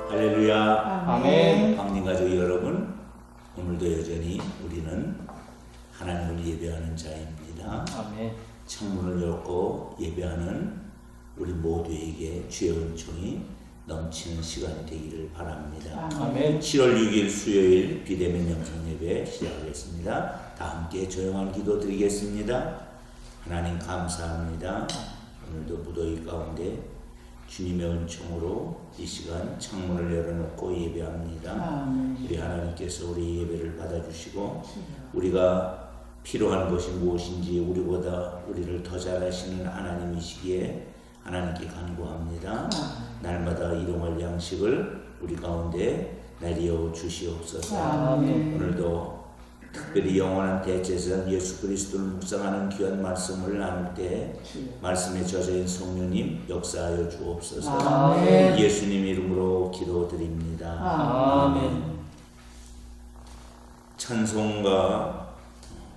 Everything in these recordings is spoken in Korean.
할렐루야. 아멘. 강림 가족 여러분, 오늘도 여전히 우리는 하나님을 예배하는 자입니다. 아멘. 창문을 열고 예배하는 우리 모두에게 주의 은총이 넘치는 시간이 되기를 바랍니다. 아멘. 7월 6일 수요일 비대면 영상 예배 시작하겠습니다. 다 함께 조용한 기도 드리겠습니다. 하나님 감사합니다. 오늘도 무더위 가운데 주님의 은총으로 이 시간 창문을 열어놓고 예배합니다. 우리 하나님께서 우리 예배를 받아주시고 우리가 필요한 것이 무엇인지 우리보다 우리를 더 잘하시는 하나님이시기에 하나님께 간구합니다. 날마다 일용할 양식을 우리 가운데 내려 주시옵소서. 오늘도 특별히 영원한 대제사장 예수 그리스도를 묵상하는 귀한 말씀을 나눌 때 말씀에 젖어인 성령님 역사하여 주옵소서. 아멘. 예수님 이름으로 기도드립니다. 아멘. 찬송가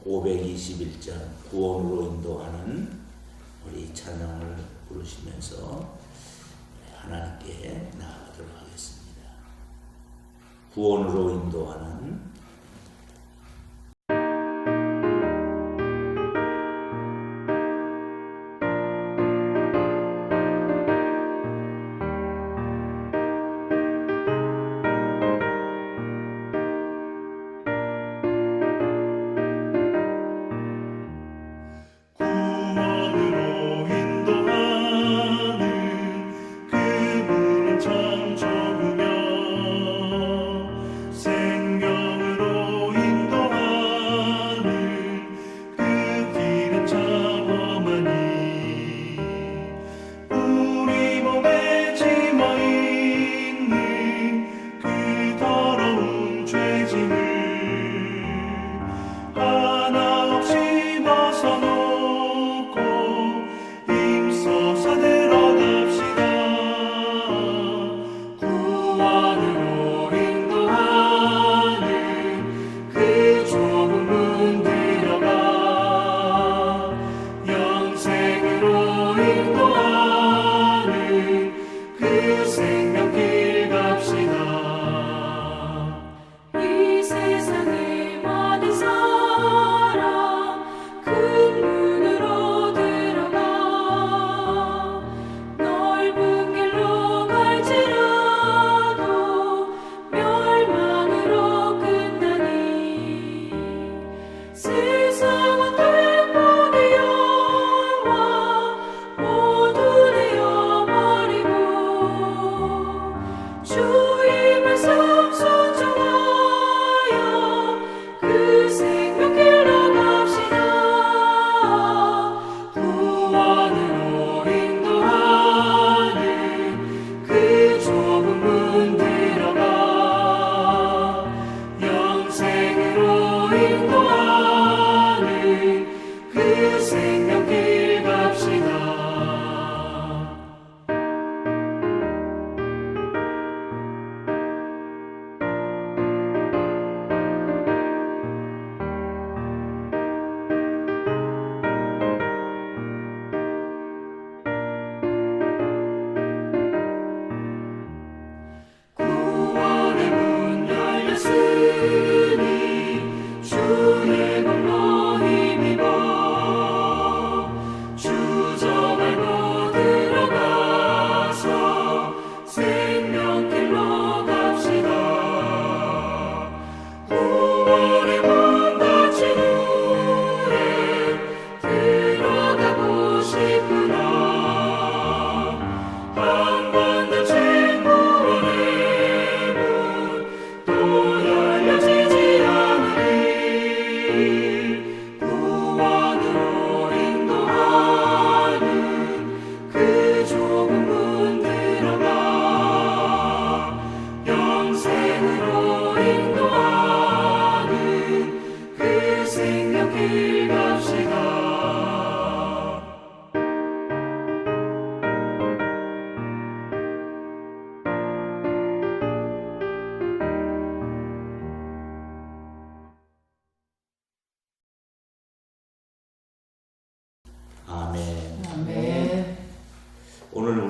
521장 구원으로 인도하는 우리 찬양을 부르시면서 하나님께 나아가도록 하겠습니다. 구원으로 인도하는 그분은 참 좋으며 생명을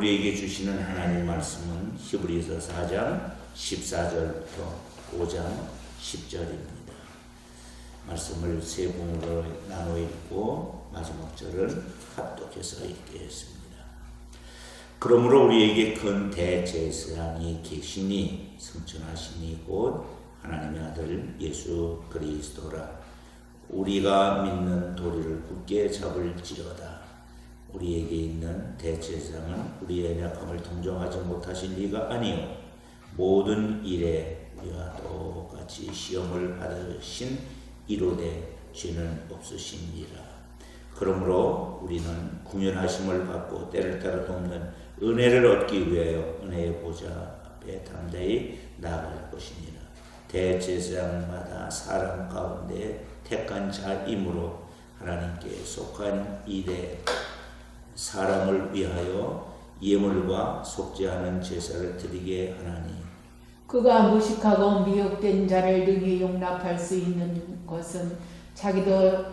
우리에게 주시는 하나님 말씀은 히브리서 4장 14절부터 5장 10절입니다. 말씀을 세 부분으로 나눠 읽고 마지막 절을 합독해서 읽겠습니다. 그러므로 우리에게 큰 대제사장이 계시니 승천하시니 곧 하나님의 아들 예수 그리스도라. 우리가 믿는 도리를 굳게 잡을지어다. 우리에게 있는 대제사장은 우리의 약함을 동정하지 못하신 이가 아니요 모든 일에 우리와 똑같이 시험을 받으신 이로되 죄는 없으시니라. 그러므로 우리는 구면하심을 받고 때를 따라 돕는 은혜를 얻기 위하여 은혜의 보좌 앞에 담대히 나아갈 것이니라. 대제사장마다 사람 가운데 택한 자이므로 하나님께 속한 이대 사람을 위하여 예물과 속죄하는 제사를 드리게 하나니 그가 무식하고 미혹된 자를 능히 용납할 수 있는 것은 자기도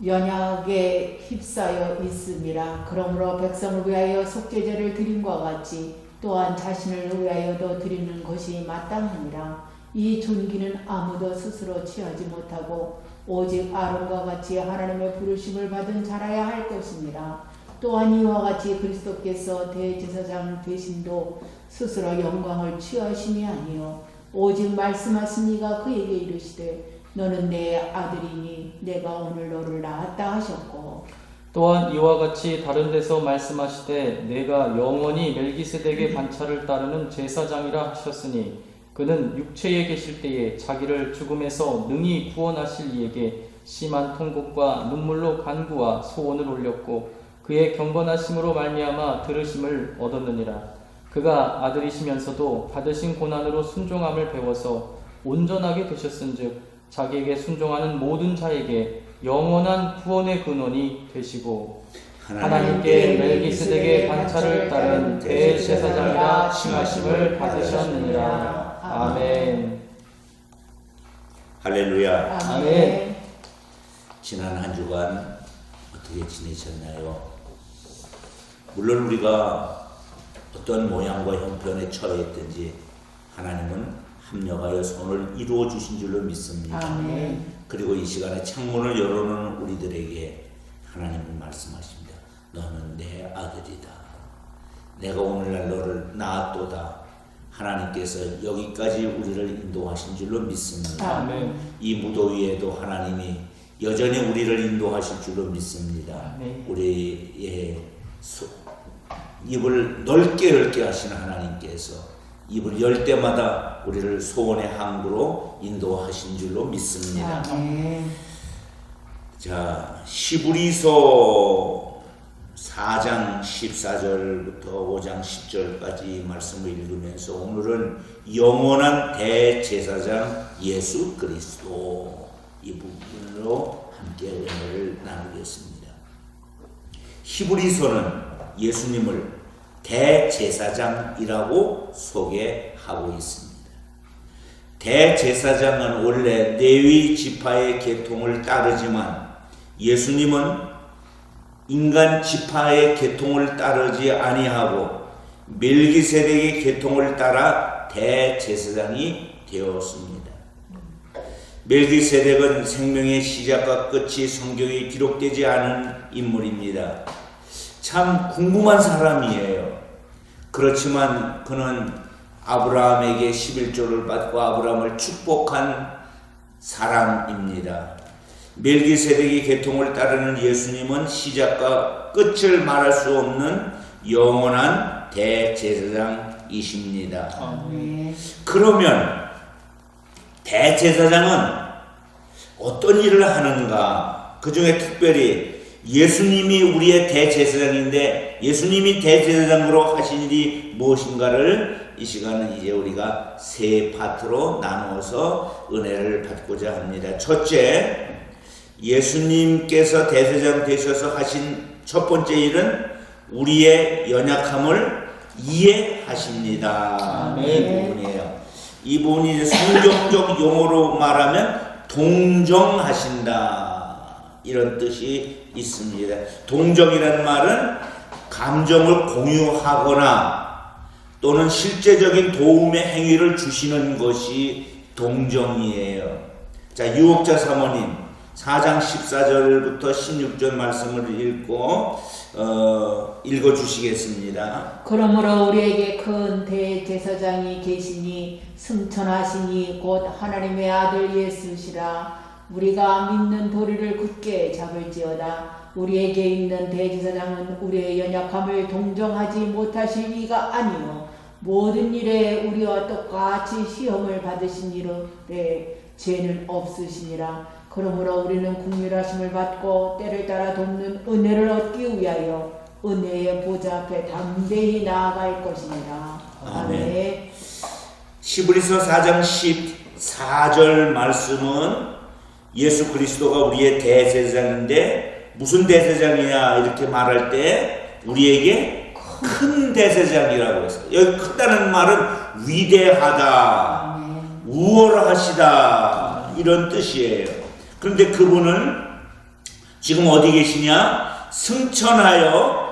연약에 휩싸여 있음이라. 그러므로 백성을 위하여 속죄제를 드림과 같이 또한 자신을 위하여도 드리는 것이 마땅하니라. 이 존귀는 아무도 스스로 취하지 못하고 오직 아론과 같이 하나님의 부르심을 받은 자라야 할 것이니라. 또한 이와 같이 그리스도께서 대제사장 되심도 스스로 영광을 취하심이 아니요 오직 말씀하신 이가 그에게 이르시되 너는 내 아들이니 내가 오늘 너를 낳았다 하셨고 또한 이와 같이 다른 데서 말씀하시되 내가 영원히 멜기세덱의 반차를 따르는 제사장이라 하셨으니 그는 육체에 계실 때에 자기를 죽음에서 능히 구원하실 이에게 심한 통곡과 눈물로 간구와 소원을 올렸고 그의 경건하심으로 말미암아 들으심을 얻었느니라. 그가 아들이시면서도 받으신 고난으로 순종함을 배워서 온전하게 되셨은즉 자기에게 순종하는 모든 자에게 영원한 구원의 근원이 되시고 하나님께 멜기세덱의 반차를 따른 대제사장이라 칭하심을 받으셨느니라. 아멘. 할렐루야. 아멘. 지난 한 주간 어떻게 지내셨나요? 물론 우리가 어떤 모양과 형편에 처했든지 하나님은 합력하여 손을 이루어 주신 줄로 믿습니다. 아멘. 그리고 이 시간에 창문을 열어놓은 우리들에게 하나님은 말씀하십니다. 너는 내 아들이다. 내가 오늘날 너를 낳았도다. 하나님께서 여기까지 우리를 인도하신 줄로 믿습니다. 아멘. 이 무더위에도 하나님이 여전히 우리를 인도하실 줄로 믿습니다. 아멘. 우리의 입을 넓게 하시는 하나님께서 입을 열 때마다 우리를 소원의 항구로 인도하신 줄로 믿습니다. 아멘. 자, 히브리서 4장 14절부터 5장 10절까지 말씀을 읽으면서 오늘은 영원한 대제사장 예수 그리스도 이 부분으로 함께 은혜를 나누겠습니다. 히브리서는 예수님을 대제사장이라고 소개하고 있습니다. 대제사장은 원래 레위 지파의 계통을 따르지만 예수님은 인간 지파의 계통을 따르지 아니하고 멜기세덱의 계통을 따라 대제사장이 되었습니다. 멜기세덱은 생명의 시작과 끝이 성경에 기록되지 않은 인물입니다. 참 궁금한 사람이에요. 그렇지만 그는 아브라함에게 11조를 받고 아브라함을 축복한 사람입니다. 멜기세덱의 계통을 따르는 예수님은 시작과 끝을 말할 수 없는 영원한 대제사장이십니다. 아멘. 그러면 대제사장은 어떤 일을 하는가? 그 중에 특별히 예수님이 우리의 대제사장인데 예수님이 대제사장으로 하신 일이 무엇인가를 이 시간은 이제 우리가 세 파트로 나누어서 은혜를 받고자 합니다. 첫째, 예수님께서 대제사장 되셔서 하신 첫 번째 일은 우리의 연약함을 이해하십니다. 이 부분이에요. 이 부분이 성경적 용어로 말하면 동정하신다 이런 뜻이 있습니다. 동정이라는 말은 감정을 공유하거나 또는 실제적인 도움의 행위를 주시는 것이 동정이에요. 자, 유혹자 사모님 4장 14절부터 16절 말씀을 읽어주시겠습니다. 그러므로 우리에게 큰 대제사장이 계시니 승천하시니 곧 하나님의 아들 예수시라. 우리가 믿는 도리를 굳게 잡을지어다. 우리에게 있는 대제사장은 우리의 연약함을 동정하지 못하실 이가 아니요 모든 일에 우리와 똑같이 시험을 받으신 이로되 죄는 없으시니라. 그러므로 우리는 긍휼하심을 받고 때를 따라 돕는 은혜를 얻기 위하여 은혜의 보좌 앞에 담대히 나아갈 것이니라. 아멘. 히브리서 4장 14절 말씀은 예수 그리스도가 우리의 대제사장인데 무슨 대제사장이냐 이렇게 말할 때 우리에게 큰 대제사장이라고 했어요. 여기 크다는 말은 위대하다, 우월하시다 이런 뜻이에요. 그런데 그분은 지금 어디 계시냐? 승천하여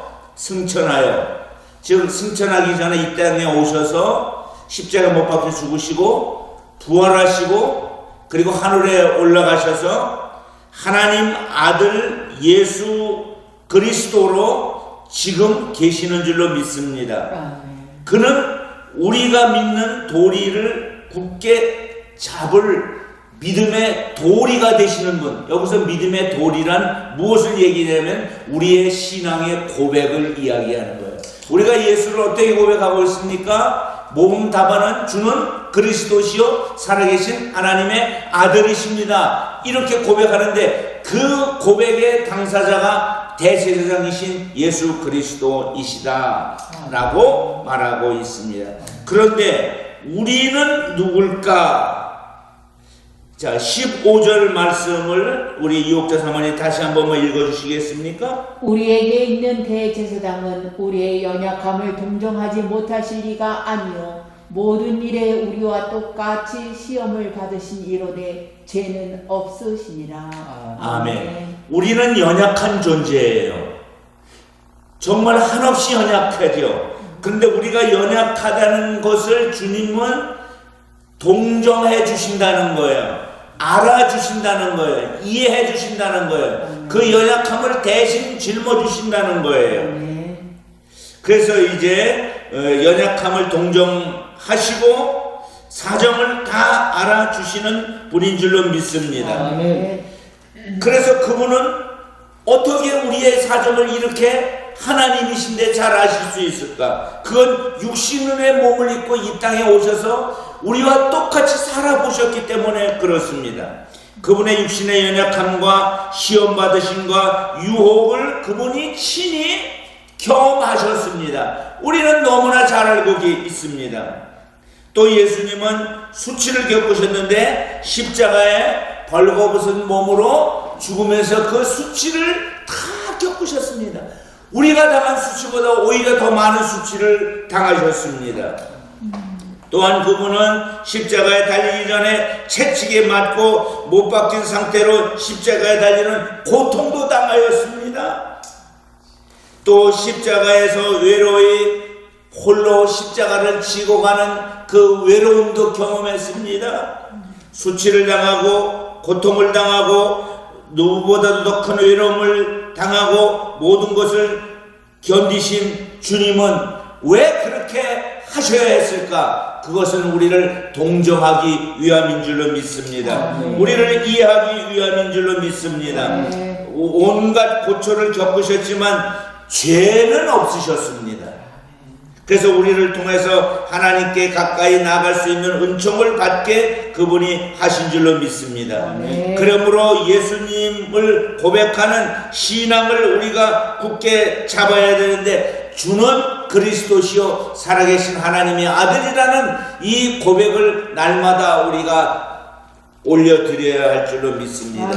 즉 승천하기 전에 이 땅에 오셔서 십자가 못 박혀 죽으시고 부활하시고 그리고 하늘에 올라가셔서 하나님 아들 예수 그리스도로 지금 계시는 줄로 믿습니다. 그는 우리가 믿는 도리를 굳게 잡을 믿음의 도리가 되시는 분. 여기서 믿음의 도리란 무엇을 얘기냐면 우리의 신앙의 고백을 이야기하는 거예요. 우리가 예수를 어떻게 고백하고 있습니까? 모범 답안은 주는 그리스도시요 살아계신 하나님의 아들이십니다. 이렇게 고백하는데 그 고백의 당사자가 대제사장이신 예수 그리스도이시다 라고 말하고 있습니다. 그런데 우리는 누굴까? 자, 15절 말씀을 우리 유혹자 사모님 다시 한 번만 읽어주시겠습니까? 우리에게 있는 대제사장은 우리의 연약함을 동정하지 못하실 리가 아니요 모든 일에 우리와 똑같이 시험을 받으신 이로되 죄는 없으시니라. 아멘. 우리는 연약한 존재예요. 정말 한없이 연약하죠. 그런데 우리가 연약하다는 것을 주님은 동정해 주신다는 거예요. 알아주신다는 거예요. 이해해 주신다는 거예요. 그 연약함을 대신 짊어주신다는 거예요. 그래서 이제 연약함을 동정하시고 사정을 다 알아주시는 분인 줄로 믿습니다. 아멘. 그래서 그분은 어떻게 우리의 사정을 이렇게 하나님이신데 잘 아실 수 있을까? 그건 육신의 몸을 입고 이 땅에 오셔서 우리와 똑같이 살아보셨기 때문에 그렇습니다. 그분의 육신의 연약함과 시험받으심과 유혹을 그분이 친히 경험하셨습니다. 우리는 너무나 잘 알고 있습니다. 또 예수님은 수치를 겪으셨는데 십자가에 벌거벗은 몸으로 죽으면서 그 수치를 다 겪으셨습니다. 우리가 당한 수치보다 오히려 더 많은 수치를 당하셨습니다. 또한 그분은 십자가에 달리기 전에 채찍에 맞고 못 박힌 상태로 십자가에 달리는 고통도 당하였습니다. 또 십자가에서 외로이 홀로 십자가를 지고 가는 그 외로움도 경험했습니다. 수치를 당하고 고통을 당하고 누구보다도 더 큰 외로움을 당하고 모든 것을 견디신 주님은 왜 그렇게 하셔야 했을까? 그것은 우리를 동정하기 위함인 줄로 믿습니다. 우리를 이해하기 위함인 줄로 믿습니다. 온갖 고초를 겪으셨지만 죄는 없으셨습니다. 그래서 우리를 통해서 하나님께 가까이 나아갈 수 있는 은총을 받게 그분이 하신 줄로 믿습니다. 그러므로 예수님을 고백하는 신앙을 우리가 굳게 잡아야 되는데 주는 그리스도시요 살아계신 하나님의 아들이라는 이 고백을 날마다 우리가 올려드려야 할 줄로 믿습니다.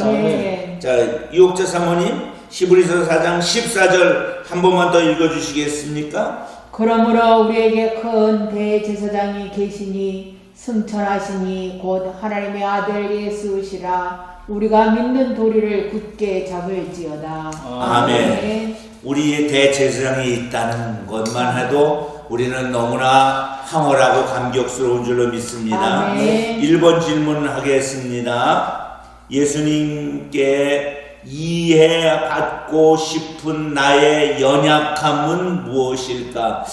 자, 유혹자 사모님 히브리서 4장 14절 한 번만 더 읽어주시겠습니까? 그러므로 우리에게 큰 대제사장이 계시니 승천하시니 곧 하나님의 아들 예수시라. 우리가 믿는 도리를 굳게 잡을지어다. 아멘. 우리의 대제사장이 있다는 것만 해도 우리는 너무나 황홀하고 감격스러운 줄로 믿습니다. 아멘. 1번 질문하겠습니다. 예수님께 이해받고 싶은 나의 연약함은 무엇일까?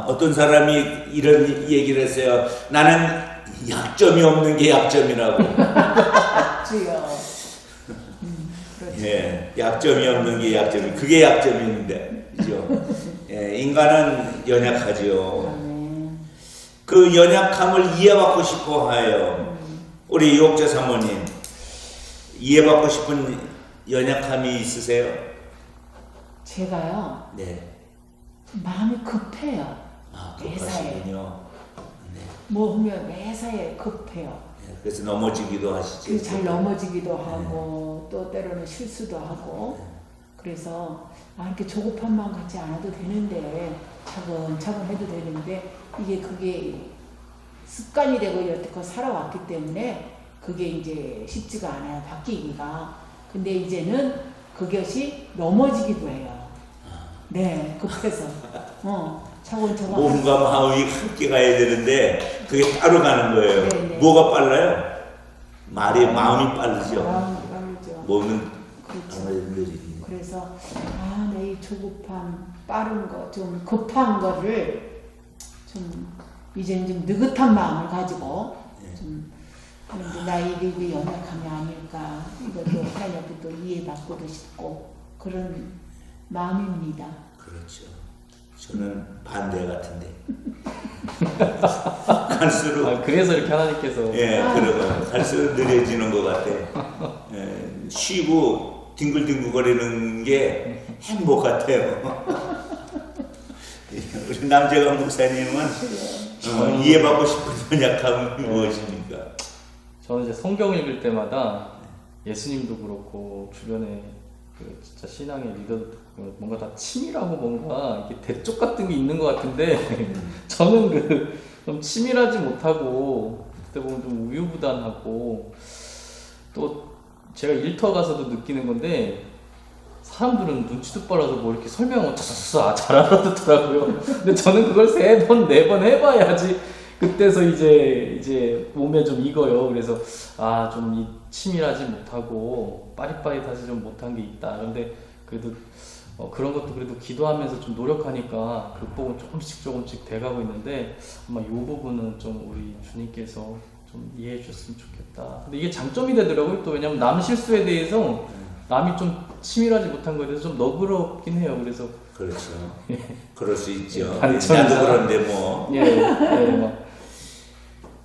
어떤 사람이 이런 얘기를 했어요. 나는 약점이 없는 게 약점이라고. 주여. 그렇죠. 예, 약점이 없는 게 약점이, 그게 약점인데, 그죠? 예, 인간은 연약하지요. 아멘. 그 연약함을 이해받고 싶어 하여 우리 유옥재 사모님, 이해받고 싶은 연약함이 있으세요? 제가요, 네. 마음이 급해요. 급하시군요. 네. 뭐 하면 매사에 급해요. 네, 그래서 넘어지기도 하시죠. 그 잘 넘어지기도 하고 또 때로는 실수도 하고 그래서 이렇게 조급한 마음 갖지 않아도 되는데 차근차근 해도 되는데 그게 습관이 되고 여태껏 살아왔기 때문에 그게 이제 쉽지가 않아요, 바뀌기가. 근데 이제는 그것이 넘어지기도 해요. 네, 급해서 차근차근. 몸과 마음이 함께 가야 되는데 그게 따로 가는 거예요. 네. 뭐가 빨라요? 마음이 빠르죠. 빠르죠. 몸은 그렇죠. 느리지. 그래서 내 이 조급함, 빠른 거, 좀 급한 거를 좀 이제는 좀 느긋한 마음을 가지고 좀 하는데 나에게 연약함이 아닐까, 이것도 하나님 앞에 또 이해받고도 싶고 그런 마음입니다. 그렇죠. 저는 반대 같은데. 갈수록 그래서 이렇게 하나님께서 그러고 갈수록 느려지는 것 같아. 쉬고 뒹굴뒹굴거리는 게 행복 같아요. 우리 남재관 목사님은 이해받고 싶은 연약함은 무엇입니까? 저는 이제 성경 읽을 때마다 예수님도 그렇고 주변에 그 진짜 신앙의 리더도 뭔가 다 치밀하고 뭔가 이렇게 대쪽 같은 게 있는 것 같은데 저는 좀 치밀하지 못하고 그때 보면 좀 우유부단하고 또 제가 일터 가서도 느끼는 건데 사람들은 눈치도 빨라서 뭐 이렇게 설명을 차차차 잘 알아듣더라고요. 근데 저는 그걸 3번, 4번 해봐야지 그때서 이제 몸에 좀 익어요. 그래서 좀 치밀하지 못하고 빠릿빠릿하지 좀 못한 게 있다. 그런데 그래도 그런 것도 그래도 기도하면서 좀 노력하니까 극복은 조금씩 돼가고 있는데 아마 이 부분은 좀 우리 주님께서 좀 이해해 주셨으면 좋겠다. 근데 이게 장점이 되더라고요. 또 왜냐면 남 실수에 대해서 남이 좀 치밀하지 못한 거에 대해서 좀 너그럽긴 해요. 그래서 그렇죠. 그럴 수 있죠. 단점이다. 나도 그런데 뭐.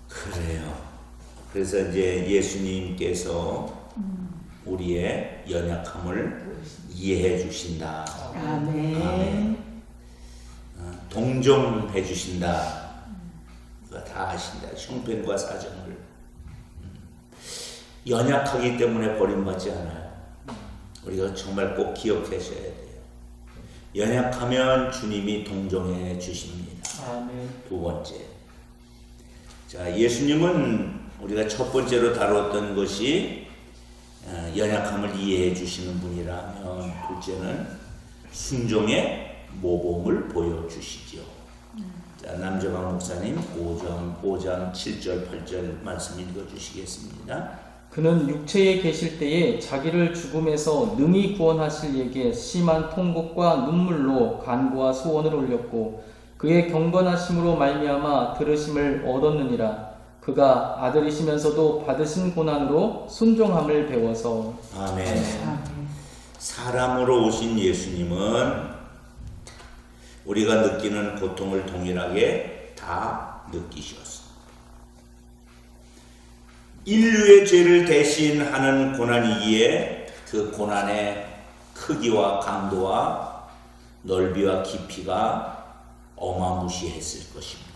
그래요. 그래서 이제 예수님께서 우리의 연약함을 이해해 주신다. 아멘. 동정해 주신다. 그거 다 아신다. 형편과 사정을. 연약하기 때문에 버림받지 않아요. 우리가 정말 꼭 기억하셔야 돼요. 연약하면 주님이 동정해 주십니다. 아멘. 두 번째. 자, 예수님은 우리가 첫 번째로 다뤘던 것이 연약함을 이해해 주시는 분이라면 둘째는 순종의 모범을 보여주시죠. 자, 남정환 목사님 5장 7절 8절 말씀 읽어주시겠습니다. 그는 육체에 계실 때에 자기를 죽음에서 능히 구원하실 이에게 심한 통곡과 눈물로 간구와 소원을 올렸고 그의 경건하심으로 말미암아 들으심을 얻었느니라. 그가 아들이시면서도 받으신 고난으로 순종함을 배워서. 아멘. 아멘. 사람으로 오신 예수님은 우리가 느끼는 고통을 동일하게 다 느끼셨습니다. 인류의 죄를 대신하는 고난이기에 그 고난의 크기와 강도와 넓이와 깊이가 어마무시했을 것입니다.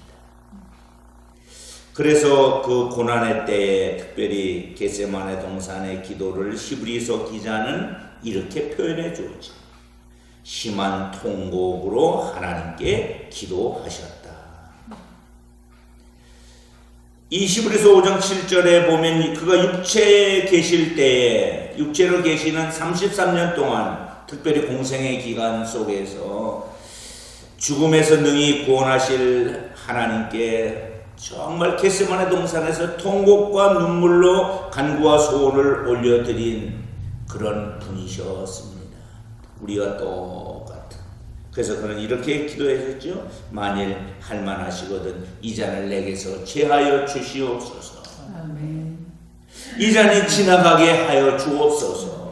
그래서 그 고난의 때에 특별히 겟세마네 동산의 기도를 히브리서 기자는 이렇게 표현해 주었죠. 심한 통곡으로 하나님께 기도하셨다. 이 히브리서 5장 7절에 보면 그가 육체에 계실 때에 육체로 계시는 33년 동안 특별히 공생의 기간 속에서 죽음에서 능히 구원하실 하나님께 정말 겟세마네 동산에서 통곡과 눈물로 간구와 소원을 올려드린 그런 분이셨습니다. 우리가 똑같은. 그래서 그는 이렇게 기도했었죠. 만일 할만하시거든 이 잔을 내게서 제하여 주시옵소서. 아멘. 이 잔이 지나가게 하여 주옵소서.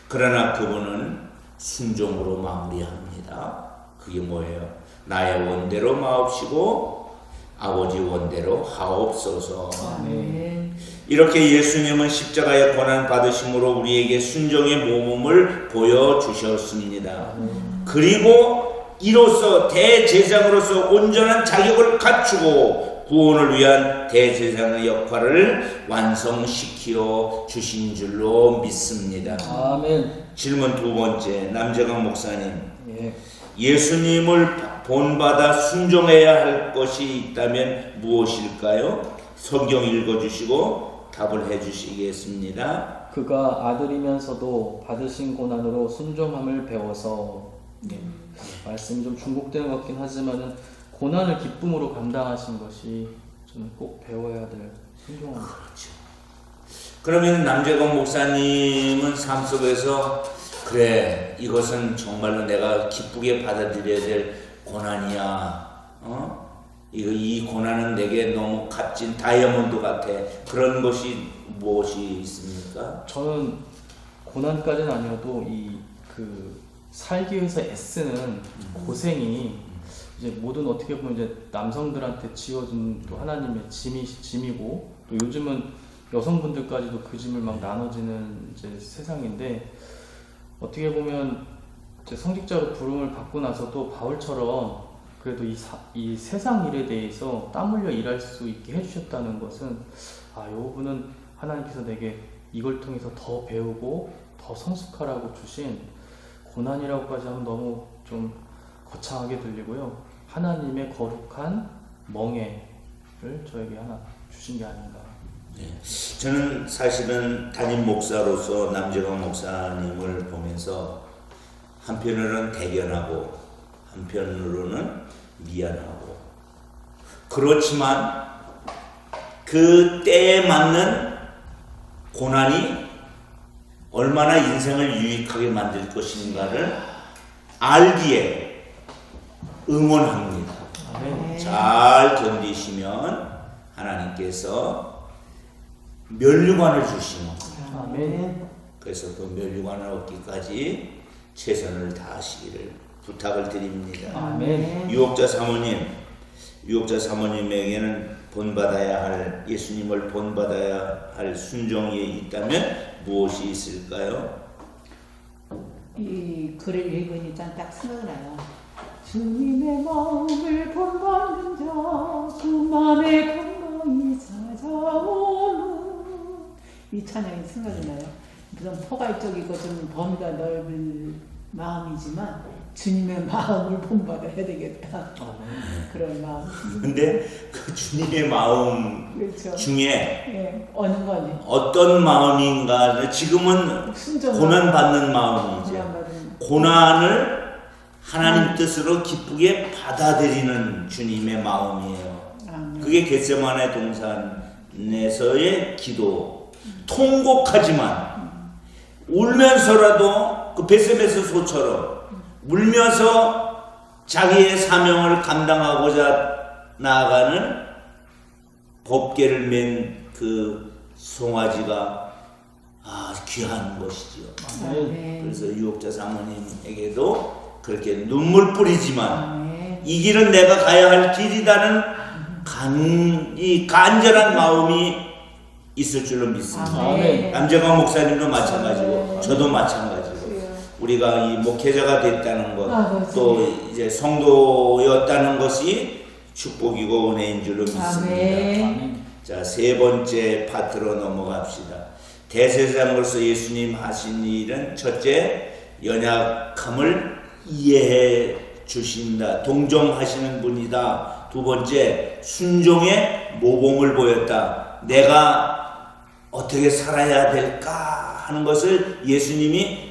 그러나 그분은 순종으로 마무리합니다. 그게 뭐예요? 나의 원대로 마옵시고 아버지 원대로 하옵소서. 아멘. 이렇게 예수님은 십자가의 고난 받으심으로 우리에게 순종의 모범을 보여주셨습니다. 그리고 이로써 대제사장으로서 온전한 자격을 갖추고 구원을 위한 대제사장의 역할을 완성시켜 주신 줄로 믿습니다. 아멘. 질문 두 번째, 남재강 목사님. 예. 예수님을 본받아 순종해야 할 것이 있다면 무엇일까요? 성경 읽어주시고 답을 해주시겠습니다. 그가 아들이면서도 받으신 고난으로 순종함을 배워서 말씀이 좀 중복되는 것 같긴 하지만은 고난을 기쁨으로 감당하신 것이 저는 꼭 배워야 될 순종함입니다. 그렇죠. 그러면 남재건 목사님은 삶 속에서 그래 이것은 정말로 내가 기쁘게 받아들여야 될 고난이야. 이 고난은 내게 너무 값진 다이아몬드 같아. 그런 것이 무엇이 있습니까? 저는 고난까지는 아니어도 살기 위해서 애쓰는 고생이 이제 모든 어떻게 보면 이제 남성들한테 지어진 또 하나님의 짐이고 또 요즘은 여성분들까지도 그 짐을 막 나눠지는 이제 세상인데 어떻게 보면 이제 성직자로 부름을 받고 나서도 바울처럼 그래도 이 세상 일에 대해서 땀 흘려 일할 수 있게 해주셨다는 것은 요분은 하나님께서 내게 이걸 통해서 더 배우고 더 성숙하라고 주신 고난이라고까지 하면 너무 좀 거창하게 들리고요. 하나님의 거룩한 멍에를 저에게 하나 주신 게 아닌가. 네. 저는 사실은 담임 목사로서 남재강 목사님을 보면서 한편으로는 대견하고 한편으로는 미안하고 그렇지만 그 때에 맞는 고난이 얼마나 인생을 유익하게 만들 것인가를 알기에 응원합니다. 아멘. 잘 견디시면 하나님께서 면류관을 주시는 아멘. 그래서 그 면류관을 얻기까지 최선을 다하시기를 부탁을 드립니다. 아멘. 유혹자 사모님에게는 본받아야 할 예수님을 본받아야 할 순종이 있다면 무엇이 있을까요? 이 글을 읽으니까 딱 생각나요. 주님의 마음을 본받는 자, 그 마음의 평강이 찾아오는 이 찬양이 생각이 나요. 좀 포괄적이고 좀 범위가 넓은 마음이지만 주님의 마음을 본받아야 되겠다. 그런 마음. 근데 그 주님의 마음 그렇죠. 중에 예, 어느 거니? 어떤 마음인가 지금은 순종을 고난받는 마음이죠. 고난받는 고난을 하나님 뜻으로 기쁘게 받아들이는 주님의 마음이에요. 아멘. 그게 겟세마네 동산에서의 기도. 통곡하지만 울면서라도 그 베세베스 소처럼 울면서 자기의 사명을 감당하고자 나아가는 법궤를 맨 그 송아지가 귀한 것이지요. 아멘. 그래서 유혹자 사모님에게도 그렇게 눈물 뿌리지만 아멘. 이 길은 내가 가야 할 길이라는 이 간절한 마음이 있을 줄로 믿습니다. 아멘. 남재광 목사님도 마찬가지고 저도 마찬가지고 우리가 이 목회자가 됐다는 것, 또 이제 성도였다는 것이 축복이고 은혜인 줄로 믿습니다. 아멘. 자, 세 번째 파트로 넘어갑시다. 대제사장으로서 예수님 하신 일은 첫째, 연약함을 이해해 주신다. 동정하시는 분이다. 두 번째, 순종의 모범을 보였다. 내가 어떻게 살아야 될까 하는 것을 예수님이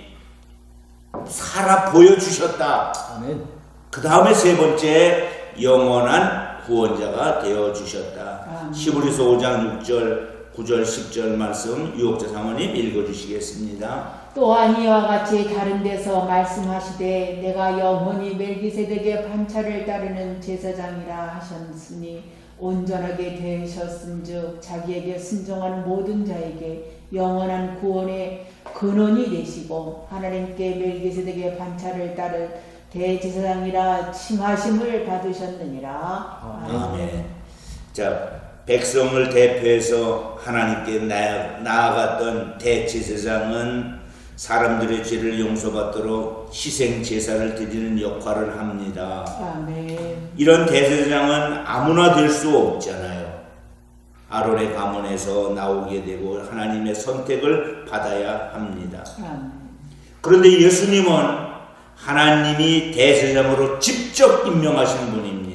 살아 보여주셨다. 아멘. 그 다음에 세 번째, 영원한 구원자가 되어주셨다. 히브리서 5장 6절 9절 10절 말씀 유혹자 사모님 읽어주시겠습니다. 또한 이와 같이 다른 데서 말씀하시되 내가 영원히 멜기세덱의 반차를 따르는 제사장이라 하셨으니 온전하게 되셨음즉 자기에게 순종하는 모든 자에게 영원한 구원의 근원이 되시고 하나님께 멜기세덱의 반차를 따른 대제사장이라 칭하심을 받으셨느니라. 아멘. 자, 백성을 대표해서 하나님께 나아갔던 대제사장은 사람들의 죄를 용서받도록 희생 제사를 드리는 역할을 합니다. 아멘. 이런 대제사장은 아무나 될 수 없잖아요. 아론의 가문에서 나오게 되고 하나님의 선택을 받아야 합니다. 아멘. 그런데 예수님은 하나님이 대제사장으로 직접 임명하신 분입니다.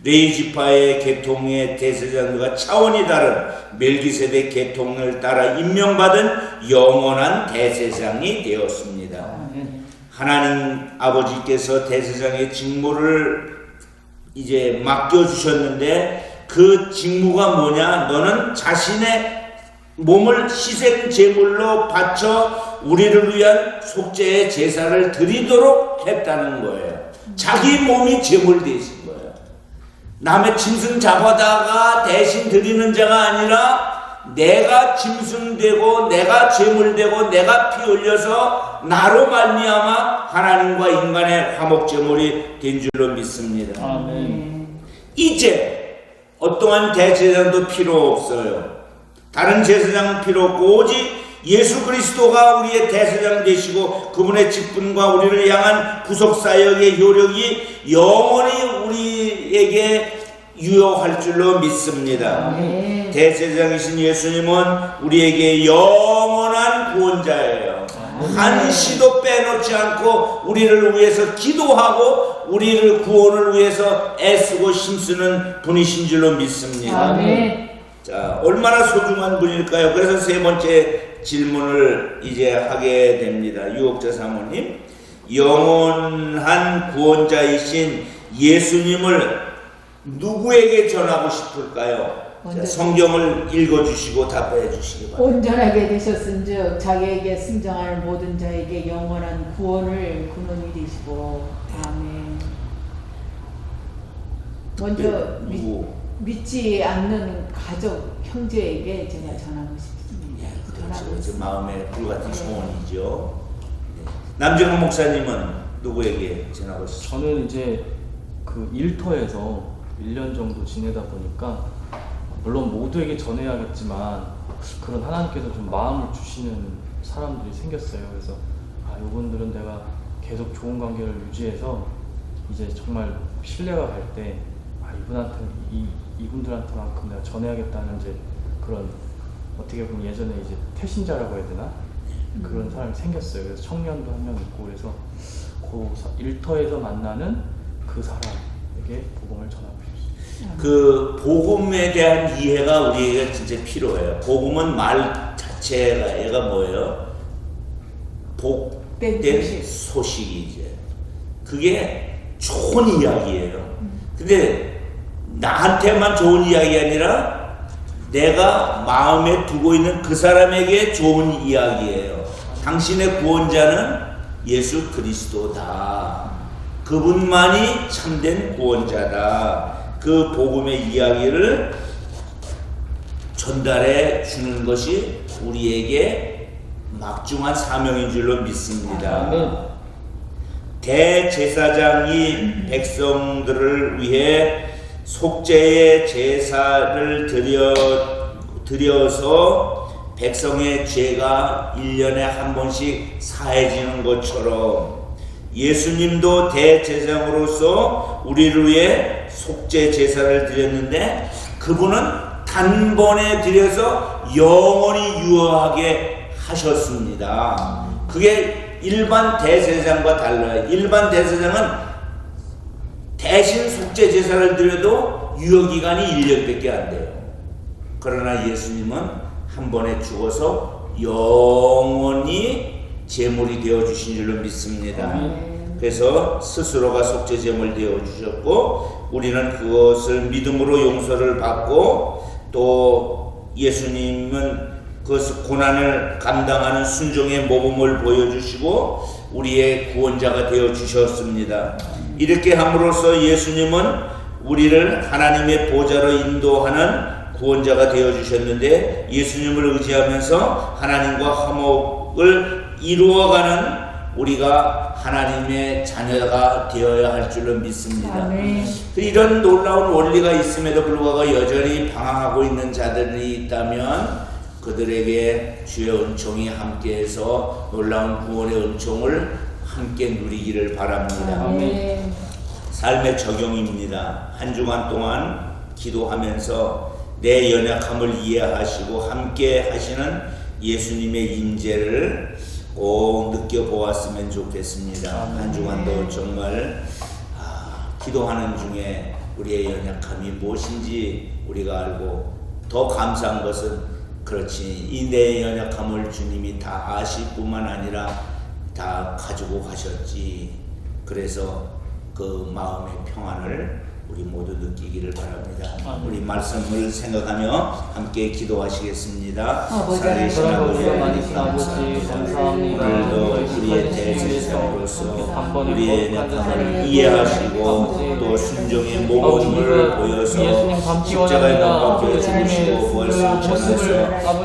레위 지파의 계통의 대제사장과 차원이 다른 멜기세덱 계통을 따라 임명받은 영원한 대제사장이 되었습니다. 아멘. 하나님 아버지께서 대제사장의 직무를 이제 맡겨주셨는데 그 직무가 뭐냐? 너는 자신의 몸을 희생 제물로 바쳐 우리를 위한 속죄의 제사를 드리도록 했다는 거예요. 자기 몸이 제물 되신 거예요. 남의 짐승 잡아다가 대신 드리는 자가 아니라 내가 짐승되고 내가 제물되고 내가 피 흘려서 나로 말미암아 하나님과 인간의 화목 제물이 된 줄로 믿습니다. 아멘. 이제 어떠한 대제사장도 필요 없어요. 다른 제사장은 필요 없고 오직 예수 그리스도가 우리의 대제사장 되시고 그분의 직분과 우리를 향한 구속사역의 효력이 영원히 우리에게 유효할 줄로 믿습니다. 아멘. 대제사장이신 예수님은 우리에게 영원한 구원자예요. 한시도 빼놓지 않고 우리를 위해서 기도하고 우리를 구원을 위해서 애쓰고 힘쓰는 분이신 줄로 믿습니다. 아멘. 자, 얼마나 소중한 분일까요? 그래서 세 번째 질문을 이제 하게 됩니다. 유혹자 사모님, 영원한 구원자이신 예수님을 누구에게 전하고 싶을까요? 자, 성경을 읽어주시고 답해 주시기 바랍니다. 온전하게 되셨은즉 자기에게 순종하는 모든 자에게 영원한 구원을 근원이 되시고. 아멘. 먼저 누구? 믿지 않는 가족, 형제에게 제가 전하고 싶습니다. 전하고 그렇죠. 있습니다. 마음의 불같은 소원이죠. 네. 남정훈 목사님은 누구에게 전하고 싶습니까? 저는 이제 그 일터에서 1년 정도 지내다 보니까 물론 모두에게 전해야겠지만 그런 하나님께서 좀 마음을 주시는 사람들이 생겼어요. 그래서 이분들은 내가 계속 좋은 관계를 유지해서 이제 정말 신뢰가 갈 때 이분들한테만큼 내가 전해야겠다는 이제 그런 어떻게 보면 예전에 이제 태신자라고 해야 되나 그런 사람이 생겼어요. 그래서 청년도 한 명 있고 그래서 그 일터에서 만나는 그 사람에게 복음을 전하고 싶습니다. 그 복음에 대한 이해가 우리에게 진짜 필요해요. 복음은 말 자체가 얘가 뭐예요? 복된 소식이죠. 그게 좋은 이야기예요. 근데 나한테만 좋은 이야기 아니라 내가 마음에 두고 있는 그 사람에게 좋은 이야기예요. 당신의 구원자는 예수 그리스도다. 그분만이 참된 구원자다. 그 복음의 이야기를 전달해 주는 것이 우리에게 막중한 사명인 줄로 믿습니다. 대제사장이 백성들을 위해 속죄의 제사를 드려서 백성의 죄가 1년에 한 번씩 사해지는 것처럼 예수님도 대제사장으로서 우리를 위해 속죄 제사를 드렸는데 그분은 단번에 드려서 영원히 유효하게 하셨습니다. 그게 일반 대제사장과 달라요. 일반 대제사장은 대신 속죄 제사를 드려도 유효기간이 1년밖에 안 돼요. 그러나 예수님은 한 번에 죽어서 영원히 제물이 되어 주신 줄로 믿습니다. 아멘. 그래서 스스로가 속죄 제물 되어 주셨고 우리는 그것을 믿음으로 용서를 받고 또 예수님은 그 고난을 감당하는 순종의 모범을 보여주시고 우리의 구원자가 되어 주셨습니다. 이렇게 함으로써 예수님은 우리를 하나님의 보좌로 인도하는 구원자가 되어 주셨는데 예수님을 의지하면서 하나님과 화목을 이루어가는 우리가 하나님의 자녀가 되어야 할 줄로 믿습니다. 아멘. 이런 놀라운 원리가 있음에도 불구하고 여전히 방황하고 있는 자들이 있다면 그들에게 주의 은총이 함께해서 놀라운 구원의 은총을 함께 누리기를 바랍니다. 아멘. 삶의 적용입니다. 한 주간 동안 기도하면서 내 연약함을 이해하시고 함께 하시는 예수님의 임재를 꼭 느껴보았으면 좋겠습니다. 한 주간도 정말 기도하는 중에 우리의 연약함이 무엇인지 우리가 알고 더 감사한 것은 그렇지 이 내 연약함을 주님이 다 아실 뿐만 아니라 다 가지고 가셨지. 그래서 그 마음의 평안을 우리 모두 느끼기를 바랍니다. 우리 말씀을 생각하며 함께 기도하시겠습니다. 살아계신 사랑하고 아버지 많으신 아버지 감사합니다. 오늘도 우리의 대제사장으로서 우리의 연약함을 이해하시고 또 순종의 모범을 보여서 십자가에 못 박혀 죽으시고 부활승천하셔서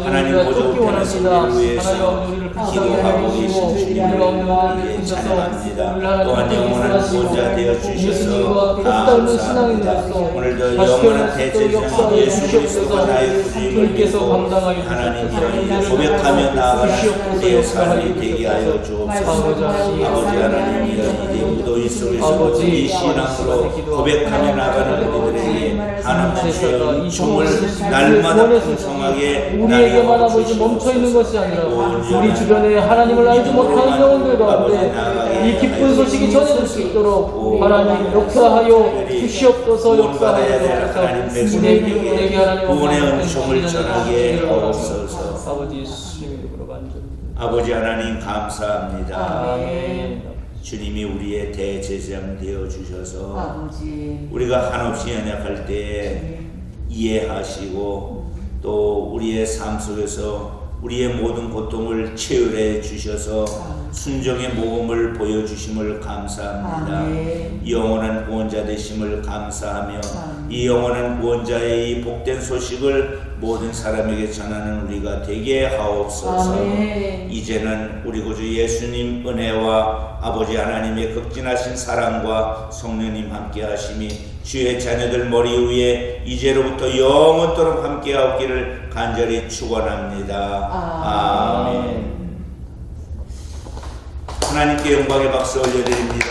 하나님 보좌 우편에서 우리를 위해서 기도하고 계신 주님을 우리의 찬양합니다. 또한 영원한 구원자 되어 주셔서 감사합니다. 오늘도 영원한 대제사장 예수 그리스도가 나의 구주임을 믿고 하나님 이름을 고백하며 나아가는 우리의 삶이 되게 하여 주옵소서. 아버지 하나님 이제 무더위 속에서 이 신앙으로 고백하며 나가는 우리들에게 하나님 주의 은총을 날마다 풍성하게 우리에게만 아버지 멈춰 있는 것이 아니라 우리 주변에 하나님을 알지 못하는 영혼들 가운데 이 기쁜 소식이 전해질 수 있도록 하나님 역사하여 주시옵소서. 역사하여 주셔서 우리에게 하나님 구원의 은총을 전하게 하옵소서. 아버지 예수님 이름으로 간절히 아버지 하나님 감사합니다. 아멘. 주님이 우리의 대제사장 되어 주셔서 아버지. 우리가 한없이 연약할 때 이해하시고 또 우리의 삶 속에서 우리의 모든 고통을 체휼해 주셔서 순종의 모범을 보여주심을 감사합니다. 아멘. 영원한 구원자 되심을 감사하며 이 영원한 구원자의 이 복된 소식을 모든 사람에게 전하는 우리가 되게 하옵소서. 아멘. 이제는 우리 구주 예수님 은혜와 아버지 하나님의 극진하신 사랑과 성령님 함께 하심이 주의 자녀들 머리 위에 이제로부터 영원토록 함께 하옵기를 간절히 축원합니다. 아멘. 하나님께 영광의 박수 올려드립니다.